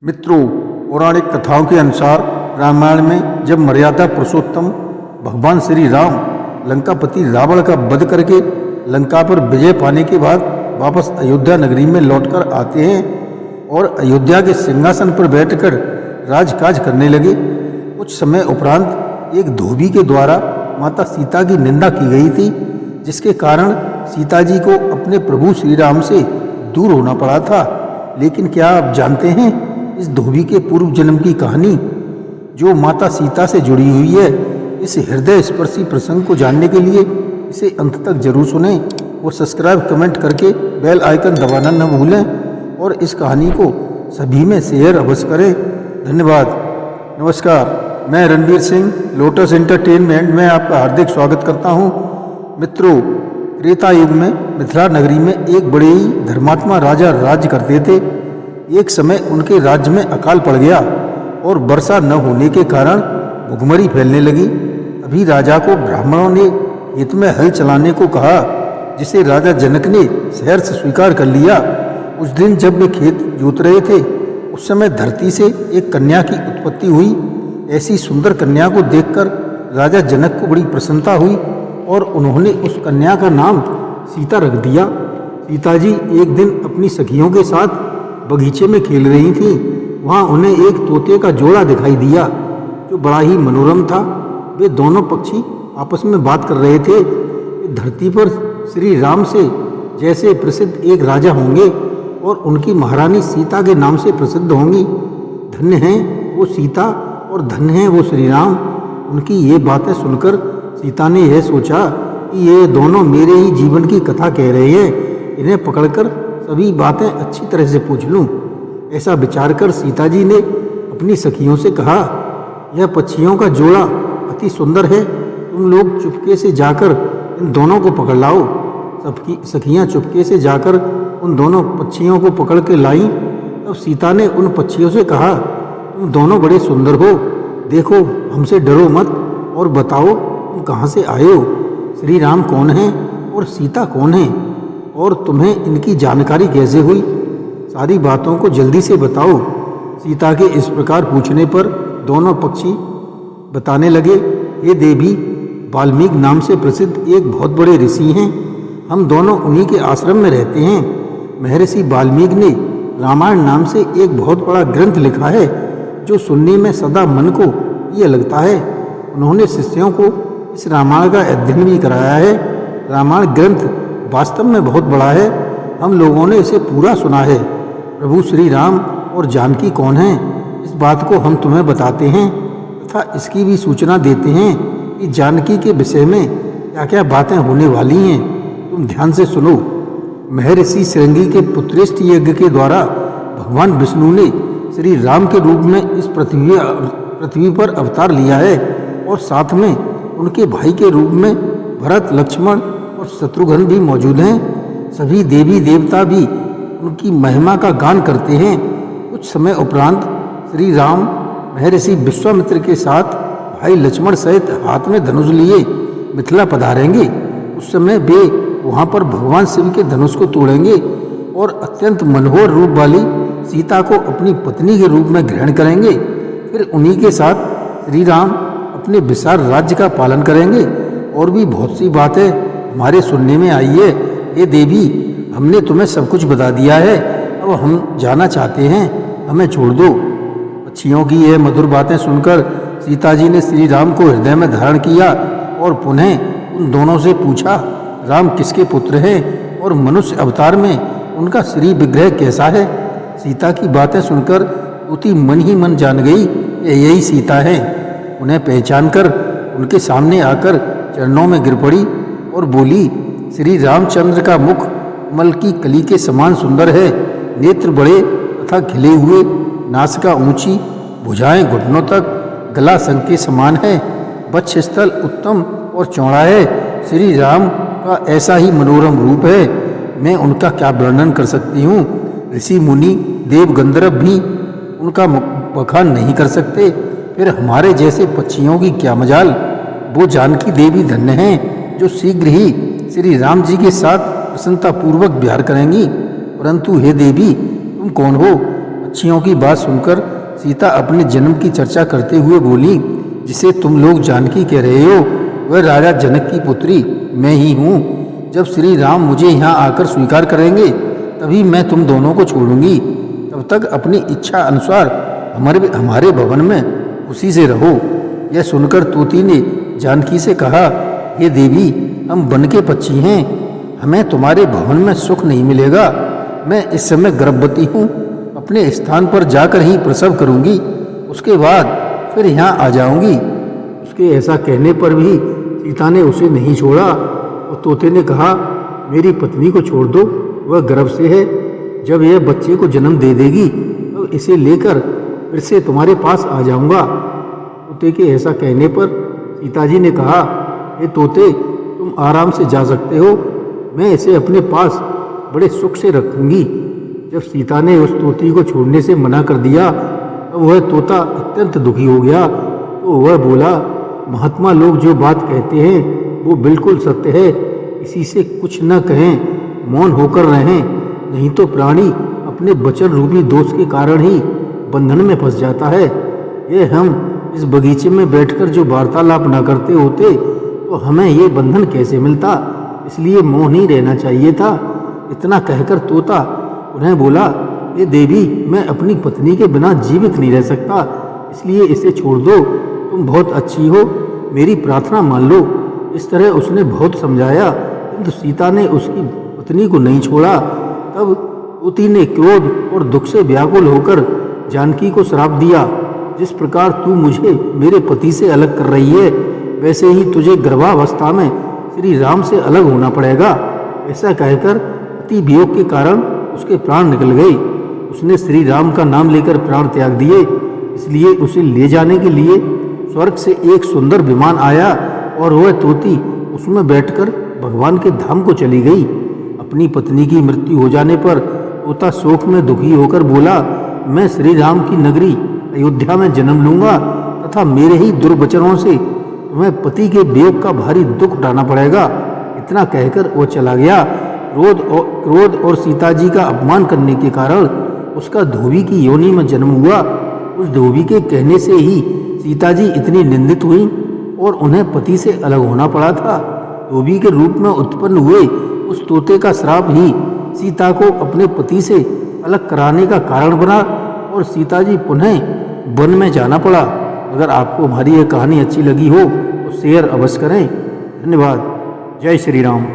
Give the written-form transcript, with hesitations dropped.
मित्रों, पौराणिक कथाओं के अनुसार रामायण में जब मर्यादा पुरुषोत्तम भगवान श्री राम लंकापति रावण का वध करके लंका पर विजय पाने के बाद वापस अयोध्या नगरी में लौटकर आते हैं और अयोध्या के सिंहासन पर बैठकर राजकाज करने लगे। कुछ समय उपरांत एक धोबी के द्वारा माता सीता की निंदा की गई थी, जिसके कारण सीता जी को अपने प्रभु श्री राम से दूर होना पड़ा था। लेकिन क्या आप जानते हैं इस धोबी के पूर्व जन्म की कहानी जो माता सीता से जुड़ी हुई है? इस हृदय स्पर्शी प्रसंग को जानने के लिए इसे अंत तक जरूर सुनें और सब्सक्राइब कमेंट करके बेल आइकन दबाना न भूलें और इस कहानी को सभी में शेयर अवश्य करें। धन्यवाद। नमस्कार, मैं रणवीर सिंह लोटस एंटरटेनमेंट में आपका हार्दिक स्वागत करता हूं। मित्रों, त्रेता युग में मिथिला नगरी में एक बड़े ही धर्मात्मा राजा राज्य करते थे। एक समय उनके राज्य में अकाल पड़ गया और वर्षा न होने के कारण भुखमरी फैलने लगी। तभी राजा को ब्राह्मणों ने खेत में हल चलाने को कहा, जिसे राजा जनक ने शहर से स्वीकार कर लिया। उस दिन जब वे खेत जोत रहे थे, उस समय धरती से एक कन्या की उत्पत्ति हुई। ऐसी सुंदर कन्या को देखकर राजा जनक को बड़ी प्रसन्नता हुई और उन्होंने उस कन्या का नाम सीता रख दिया। सीता जी एक दिन अपनी सखियों के साथ बगीचे में खेल रही थीं। वहाँ उन्हें एक तोते का जोड़ा दिखाई दिया जो बड़ा ही मनोरम था। वे दोनों पक्षी आपस में बात कर रहे थे कि धरती पर श्री राम से जैसे प्रसिद्ध एक राजा होंगे और उनकी महारानी सीता के नाम से प्रसिद्ध होंगी। धन्य हैं वो सीता और धन्य हैं वो श्री राम। उनकी ये बातें सुनकर सीता ने यह सोचा कि ये दोनों मेरे ही जीवन की कथा कह रहे हैं, इन्हें पकड़कर सभी बातें अच्छी तरह से पूछ लूं। ऐसा विचार कर सीता जी ने अपनी सखियों से कहा, यह पक्षियों का जोड़ा अति सुंदर है, तुम लोग चुपके से जाकर इन दोनों को पकड़ लाओ। सबकी सखियां चुपके से जाकर उन दोनों पक्षियों को पकड़ के लाईं। तब सीता ने उन पक्षियों से कहा, तुम दोनों बड़े सुंदर हो, देखो हमसे डरो मत और बताओ तुम कहाँ से आए हो, श्री राम कौन हैं और सीता कौन है और तुम्हें इनकी जानकारी कैसे हुई? सारी बातों को जल्दी से बताओ। सीता के इस प्रकार पूछने पर दोनों पक्षी बताने लगे, ये देवी वाल्मीकि नाम से प्रसिद्ध एक बहुत बड़े ऋषि हैं। हम दोनों उन्हीं के आश्रम में रहते हैं। महर्षि वाल्मीकि ने रामायण नाम से एक बहुत बड़ा ग्रंथ लिखा है जो सुनने में सदा मन को प्रिय लगता है। उन्होंने शिष्यों को इस रामायण का अध्ययन भी कराया है। रामायण ग्रंथ वास्तव में बहुत बड़ा है। हम लोगों ने इसे पूरा सुना है। प्रभु श्री राम और जानकी कौन हैं, इस बात को हम तुम्हें बताते हैं तथा इसकी भी सूचना देते हैं कि जानकी के विषय में क्या क्या बातें होने वाली हैं। तुम ध्यान से सुनो। महर्षि श्रृंगी के पुत्रेष्ठ यज्ञ के द्वारा भगवान विष्णु ने श्री राम के रूप में इस पृथ्वी पर अवतार लिया है और साथ में उनके भाई के रूप में भरत, लक्ष्मण और शत्रुघ्न भी मौजूद हैं। सभी देवी देवता भी उनकी महिमा का गान करते हैं। कुछ समय उपरांत श्री राम महर्षि विश्वामित्र के साथ भाई लक्ष्मण सहित हाथ में धनुष लिए मिथिला पधारेंगे। उस समय वे वहाँ पर भगवान शिव के धनुष को तोड़ेंगे और अत्यंत मनोहर रूप वाली सीता को अपनी पत्नी के रूप में ग्रहण करेंगे। फिर उन्हीं के साथ श्री राम अपने विशाल राज्य का पालन करेंगे। और भी बहुत सी बातें हमारे सुनने में आई है। ये देवी, हमने तुम्हें सब कुछ बता दिया है, अब हम जाना चाहते हैं, हमें छोड़ दो। पक्षियों की यह मधुर बातें सुनकर सीता जी ने श्री राम को हृदय में धारण किया और पुनः उन दोनों से पूछा, राम किसके पुत्र हैं और मनुष्य अवतार में उनका श्री विग्रह कैसा है? सीता की बातें सुनकर तोती मन ही मन जान गई यही सीता है। उन्हें पहचान कर उनके सामने आकर चरणों में गिर पड़ी और बोली, श्री रामचंद्र का मुख कमल की कली के समान सुंदर है, नेत्र बड़े तथा खिले हुए, नासिका ऊंची, भुजाएं घुटनों तक, गला शंख के समान है, वक्षस्थल उत्तम और चौड़ा है। श्री राम का ऐसा ही मनोरम रूप है, मैं उनका क्या वर्णन कर सकती हूँ। ऋषि मुनि देव गंधर्व भी उनका बखान नहीं कर सकते। फिर हमारे जैसे पक्षियों की क्या मजाल। वो जानकी देवी धन्य हैं जो शीघ्र ही श्री राम जी के साथ प्रसन्नतापूर्वक विहार करेंगी। परंतु हे देवी, तुम कौन हो? पक्षियों की बात सुनकर सीता अपने जन्म की चर्चा करते हुए बोली, जिसे तुम लोग जानकी कह रहे हो वह राजा जनक की पुत्री मैं ही हूँ। जब श्री राम मुझे यहाँ आकर स्वीकार करेंगे तभी मैं तुम दोनों को छोड़ूंगी। तब तक अपनी इच्छा अनुसार हमारे भवन में खुशी से रहो। यह सुनकर तूती ने जानकी से कहा, हे देवी, हम वन के पक्षी हैं, हमें तुम्हारे भवन में सुख नहीं मिलेगा। मैं इस समय गर्भवती हूँ, अपने स्थान पर जाकर ही प्रसव करूँगी, उसके बाद फिर यहाँ आ जाऊँगी। उसके ऐसा कहने पर भी सीता ने उसे नहीं छोड़ा और तोते ने कहा, मेरी पत्नी को छोड़ दो, वह गर्भ से है, जब यह बच्चे को जन्म दे देगी तब इसे लेकर फिर से तुम्हारे पास आ जाऊँगा। तोते के ऐसा कहने पर सीता जी ने कहा, हे तोते, तुम आराम से जा सकते हो, मैं इसे अपने पास बड़े सुख से रखूंगी। जब सीता ने उस तोती को छोड़ने से मना कर दिया तब वह तोता अत्यंत दुखी हो गया। तो वह बोला, महात्मा लोग जो बात कहते हैं वो बिल्कुल सत्य है, किसी से कुछ न कहें, मौन होकर रहें, नहीं तो प्राणी अपने वचन रूपी दोष के कारण ही बंधन में फंस जाता है। ये हम इस बगीचे में बैठकर जो वार्तालाप न करते होते तो हमें ये बंधन कैसे मिलता, इसलिए मौन ही रहना चाहिए था। इतना कहकर तोता उन्हें बोला, ये देवी, मैं अपनी पत्नी के बिना जीवित नहीं रह सकता, इसलिए इसे छोड़ दो, तुम बहुत अच्छी हो, मेरी प्रार्थना मान लो। इस तरह उसने बहुत समझाया, किंतु सीता ने उसकी पत्नी को नहीं छोड़ा। तब तोती ने क्रोध और दुख से व्याकुल होकर जानकी को श्राप दिया, जिस प्रकार तू मुझे मेरे पति से अलग कर रही है, वैसे ही तुझे गर्भावस्था में श्री राम से अलग होना पड़ेगा। ऐसा कहकर अति वियोग के कारण उसके प्राण निकल गए। उसने श्री राम का नाम लेकर प्राण त्याग दिए। इसलिए उसे ले जाने के लिए स्वर्ग से एक सुंदर विमान आया और वह तोती उसमें बैठकर भगवान के धाम को चली गई। अपनी पत्नी की मृत्यु हो जाने पर तोता शोक में दुखी होकर बोला, मैं श्री राम की नगरी अयोध्या में जन्म लूंगा तथा मेरे ही दुर्वचनों से तुम्हें पति के वियोग का भारी दुख उठाना पड़ेगा। इतना कहकर वो चला गया। क्रोध और सीता जी का अपमान करने के कारण उसका धोबी की योनि में जन्म हुआ। उस धोबी के कहने से ही सीता जी इतनी निंदित हुई और उन्हें पति से अलग होना पड़ा था। धोबी के रूप में उत्पन्न हुए उस तोते का श्राप ही सीता को अपने पति से अलग कराने का कारण बना और सीता जी पुनः वन में जाना पड़ा। अगर आपको हमारी यह कहानी अच्छी लगी हो तो शेयर अवश्य करें। धन्यवाद। जय श्री राम।